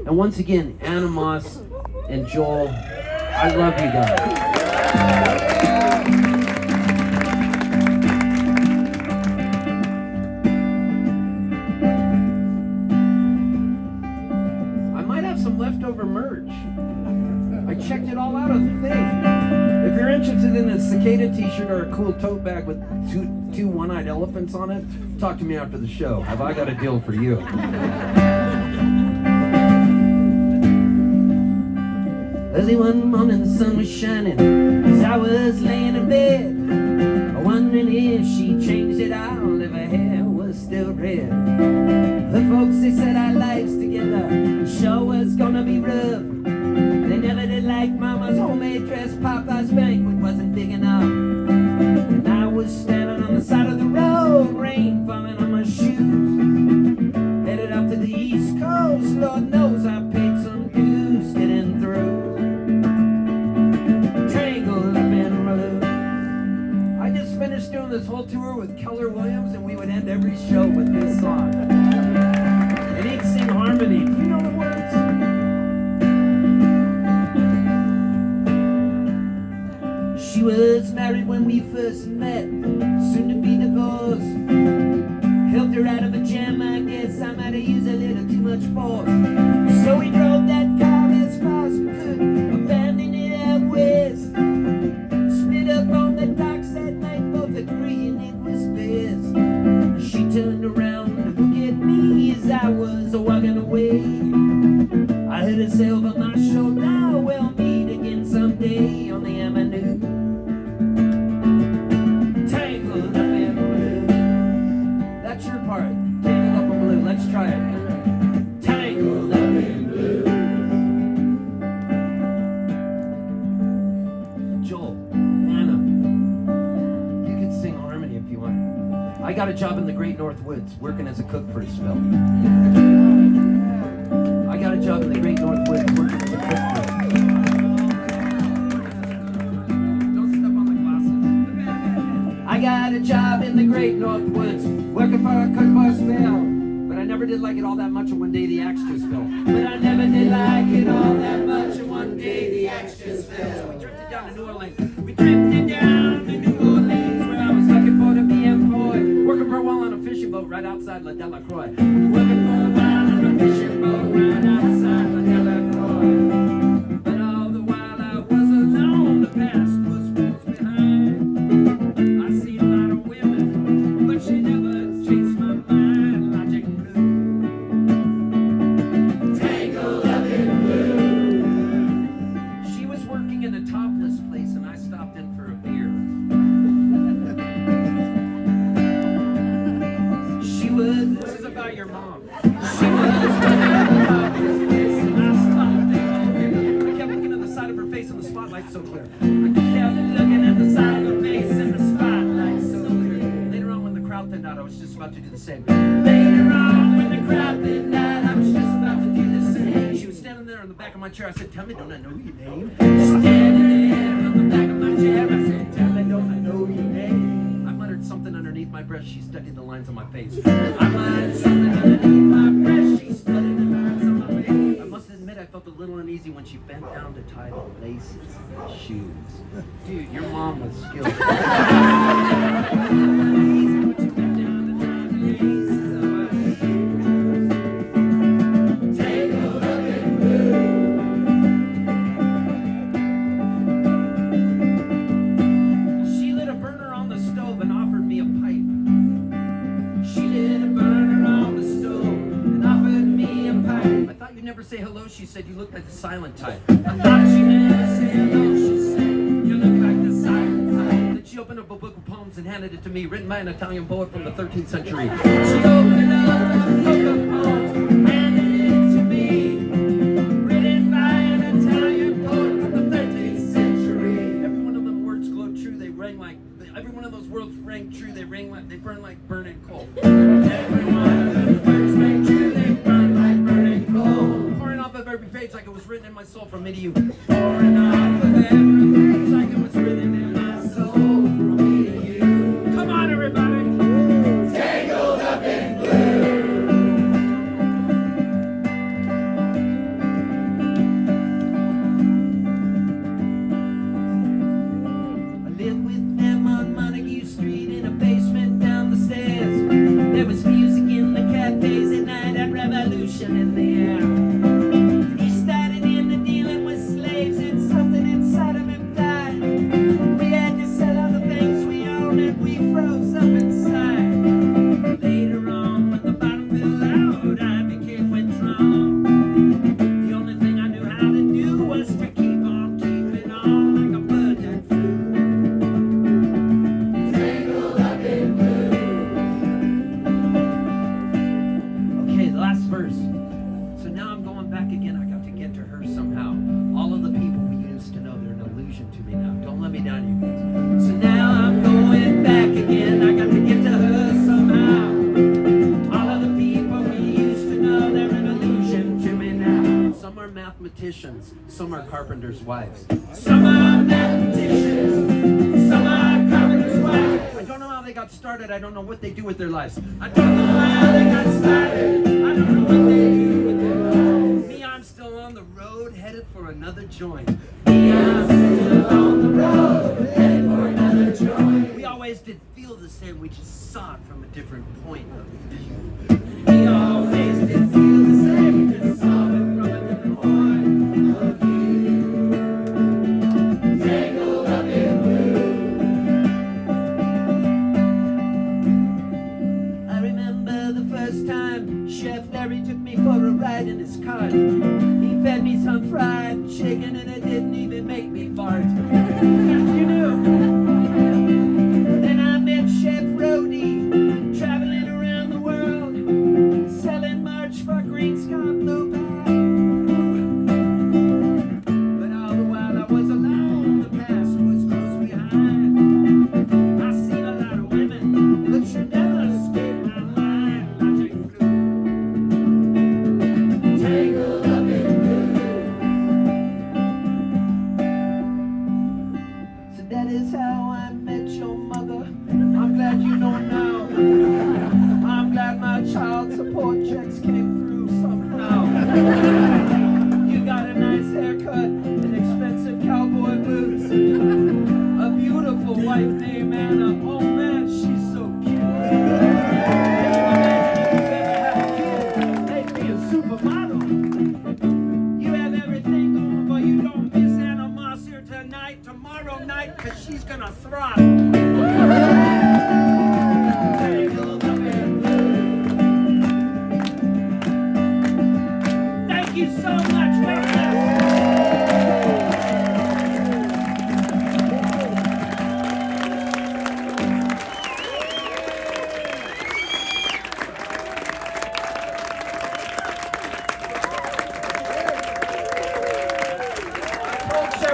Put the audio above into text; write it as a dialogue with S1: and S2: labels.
S1: And once again, Anna Moss and Joel, I love you guys. Leftover merch. I checked it all out of the thing. If you're interested in a cicada t-shirt or a cool tote bag with two one-eyed elephants on it, talk to me after the show. Have I got a deal for you? Early one morning the sun was shining as I was laying in bed, wondering if she changed it all, if her hair was still red. The folks, they said our lives together sure was gonna be rough. They never did like Mama's homemade dress. Papa's banquet wasn't big enough. And I was standing on the side of the road, rain falling on my shoes, headed up to the East Coast. Lord knows I paid some dues getting through. Tangled up in road. I just finished doing this whole tour with Keller Williams, and we would end every show with this song. And he'd sing harmony. Do you know the words? She was married when we first met, soon to be divorced. Helped her out of a jam, I guess I might have used a little too much force. So we drove that car as far as we could, abandoned it out west. Split up on the docks that night, both agreeing it was best. She turned around to look at me as I was walking away. I heard her say over my shoulder, we'll meet again someday on the avenue. Tangled up in blue. That's your part. Tangled up in blue. Let's try it. Tangled up in blue. Joel, Anna, you can sing harmony if you want. I got a job in the Great North Woods, working as a cook for a spell. I got a job in the Great North Woods, working as a cook for a spell. I got a job in the Great North Woods, working for a cook for a spell. But I never did like it all that much, and one day the axe just fell. But I never did like it all that much, and one day the axe just fell. So we drifted down to New Orleans. We drifted down to New Orleans, where I was looking for to be employed. Working for a while on a fishing boat right outside La Delacroix. Working for a while on a fishing boat right outside La Delacroix. But all the while I was alone, the past was behind. I see a lot of women, but she never chased my mind. Logic blue. Tangled up in blue. She was working in a topless place, and I stopped in for a beer. This is about your mom. She was about this place, and I stopped in. I kept looking at the side of her face, and the spotlight's so clear. I kept looking at the side of her face, and the spotlight's so clear. Later on, when the crowd thinned out, I was just about to do the same. Later on, when the crowd thinned out, I was just about to do the same. She was standing there on the back of my chair. I said, "Tell me, don't I know your name?" Standing there on the back of my chair. I said, "Tell me, don't I know your name?" I muttered something underneath my breath. She studied the lines on my face. I muttered something underneath my breath. She studied the lines on my face. I must admit, I felt a little uneasy when she bent down to tie the laces in my shoes. Dude, your mom was skilled. Say hello, she said, you look like the silent type. I thought she never say hello, she said, you look like the silent type. Then she opened up a book of poems and handed it to me, written by an Italian poet from the 13th century. She opened up a book of poems, handed it to me, written by an Italian poet from the 13th century. Every one of them words glow true, they rang like, every one of those words rang true, they burn like burning coal. Every one of them words rang true, they burn like burning coal. Of every page like it was written in my soul from me to you. Pouring off of every page like it was written in my soul from me to you. Come on, everybody. Tangled up in blue. I'm back again. I got to get to her somehow. All of the people we used to know, they're an illusion to me now. Don't let me down, you guys. So now I'm going back again. I got to get to her somehow. All of the people we used to know, they're an illusion to me now. Some are mathematicians. Some are carpenters' wives. Some are mathematicians. Some are carpenters' wives. I don't know how they got started. I don't know what they do with their lives. I don't know how they got started. I don't know what they do with their lives. Me, I'm still on the road, headed for another joint. Me, I'm still on the road, headed for another joint. We always did feel the same. We just saw it from a different point of view. We always did feel the same. We just saw it from a different point of view. Tangled up in blue. I remember the first time Chef Larry took me for a ride in his car. He fed me some fried chicken and it didn't even make me fart. Yes, you knew. Then I met Chef Rody, traveling around the world, selling merch for Green Scott Blue Bag. But all the while I was alone, the past was close behind. I seen a lot of women, but you never escaped my mind. Logic flew. Tangled up in blue. So that is how I met your mother. I'm glad you know now. I'm glad my child support checks came through somehow. You got a nice haircut and expensive cowboy boots. A beautiful wife named Anna. Oh man, she's so cute. They'd be a supermodel. You have everything going, but you don't miss Anna Moss here tonight, tomorrow night, cause she's gonna throttle. Tangled up in blue. Thank you so much.